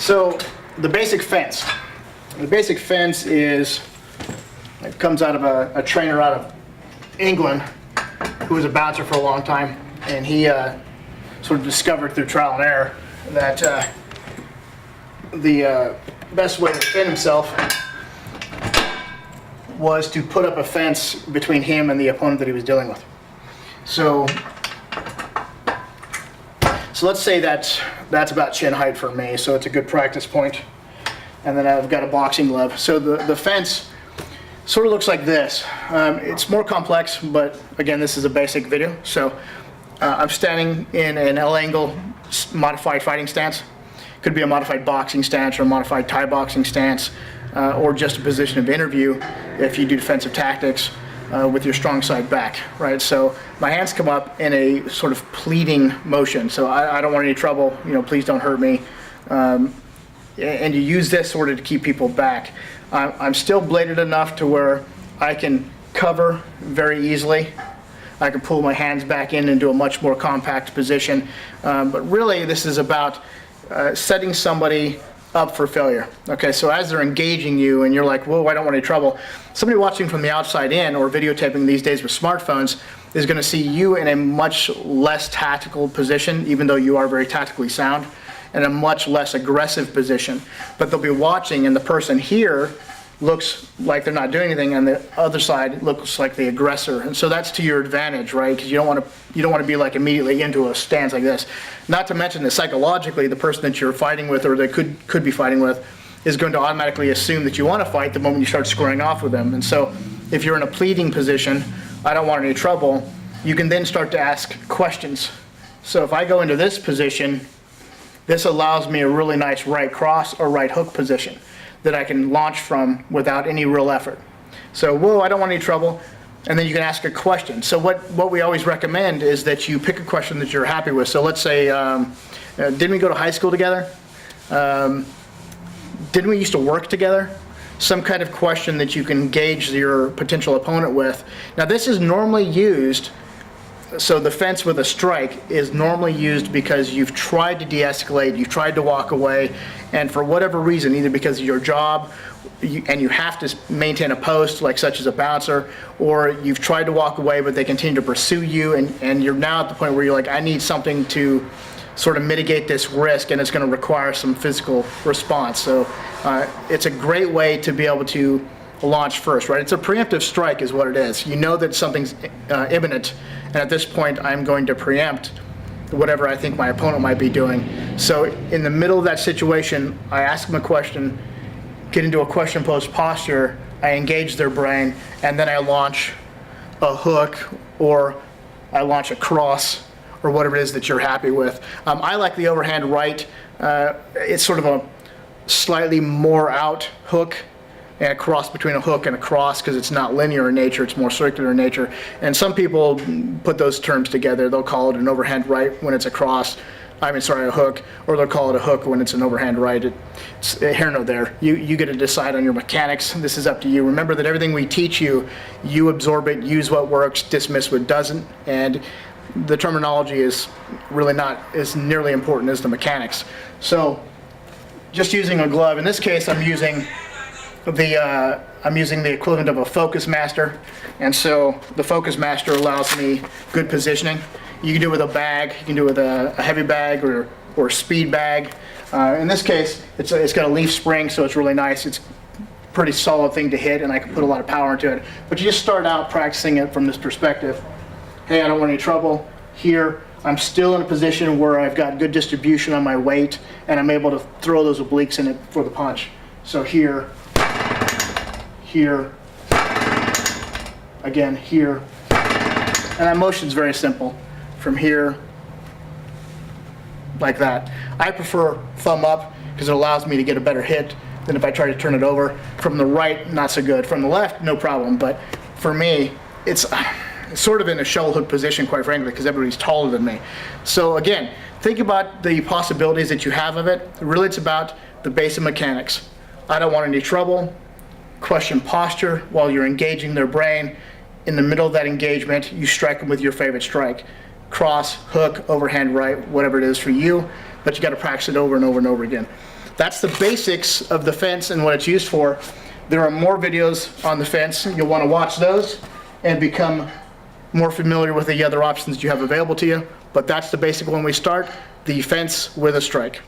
So the basic fence. The basic fence is, it comes out of a trainer out of England who was a bouncer for a long time, and he sort of discovered through trial and error that the best way to defend himself was to put up a fence between him and the opponent that he was dealing with. So let's say that's about chin height for me, so it's a good practice point. And then I've got a boxing glove. So the fence sort of looks like this. It's more complex, but again, this is a basic video. So I'm standing in an L angle modified fighting stance. Could be a modified boxing stance or a modified Thai boxing stance, or just a position of interview if you do defensive tactics with your strong side back, right? So my hands come up in a sort of pleading motion. So I don't want any trouble, please don't hurt me. And you use this sort of to keep people back. I'm still bladed enough to where I can cover very easily. I can pull my hands back in into a much more compact position. But really this is about setting somebody up for failure. Okay, so as they're engaging you and you're like, whoa, I don't want any trouble, somebody watching from the outside in or videotaping these days with smartphones is going to see you in a much less tactical position, even though you are very tactically sound, in a much less aggressive position. But they'll be watching and the person here looks like they're not doing anything, and the other side looks like the aggressor, and so that's to your advantage, right? Because you don't want to be like immediately into a stance like this. Not to mention that psychologically, the person that you're fighting with or that could be fighting with is going to automatically assume that you want to fight the moment you start squaring off with them. And so, if you're in a pleading position, I don't want any trouble, you can then start to ask questions. So if I go into this position, this allows me a really nice right cross or right hook position that I can launch from without any real effort. So, whoa, I don't want any trouble. And then you can ask a question. So what we always recommend is that you pick a question that you're happy with. So let's say, didn't we go to high school together? Didn't we used to work together? Some kind of question that you can gauge your potential opponent with. Now this is normally used, so the fence with a strike is normally used because you've tried to de-escalate, you've tried to walk away, and for whatever reason, either because of your job, and you have to maintain a post, like such as a bouncer, or you've tried to walk away but they continue to pursue you, and you're now at the point where you're like, I need something to sort of mitigate this risk, and it's going to require some physical response. So it's a great way to be able to launch first, right? It's a preemptive strike is what it is. You know that something's imminent, and at this point I'm going to preempt whatever I think my opponent might be doing. So in the middle of that situation, I ask them a question, get into a question post posture, I engage their brain, and then I launch a hook or I launch a cross or whatever it is that you're happy with. I like the overhand right. It's sort of a slightly more out hook, and a cross between a hook and a cross, because it's not linear in nature, it's more circular in nature. And some people put those terms together. They'll call it an overhand right when it's a cross, a hook, or they'll call it a hook when it's an overhand right. It's here nor there. You get to decide on your mechanics. This is up to you. Remember that everything we teach you, you absorb it, use what works, dismiss what doesn't, and the terminology is really not as nearly important as the mechanics. So just using a glove, in this case I'm using the equivalent of a Focus Master, and so the Focus Master allows me good positioning. You can do it with a bag, you can do it with a heavy bag or a speed bag. In this case, it's got a leaf spring, so it's really nice. It's a pretty solid thing to hit, and I can put a lot of power into it. But you just start out practicing it from this perspective. Hey, I don't want any trouble. Here, I'm still in a position where I've got good distribution on my weight, and I'm able to throw those obliques in it for the punch. So here, again here, and that motion's very simple. From here, like that. I prefer thumb up because it allows me to get a better hit than if I try to turn it over. From the right, not so good. From the left, no problem, but for me, it's sort of in a shovel hook position, quite frankly, because everybody's taller than me. So again, think about the possibilities that you have of it. Really, it's about the basic mechanics. I don't want any trouble. Question posture while you're engaging their brain. In the middle of that engagement, you strike them with your favorite strike. Cross, hook, overhand right, whatever it is for you, but you got to practice it over and over and over again. that's the basics of the fence and what it's used for. There are more videos on the fence. You'll want to watch those and become more familiar with the other options you have available to you. But that's the basic when we start, the fence with a strike.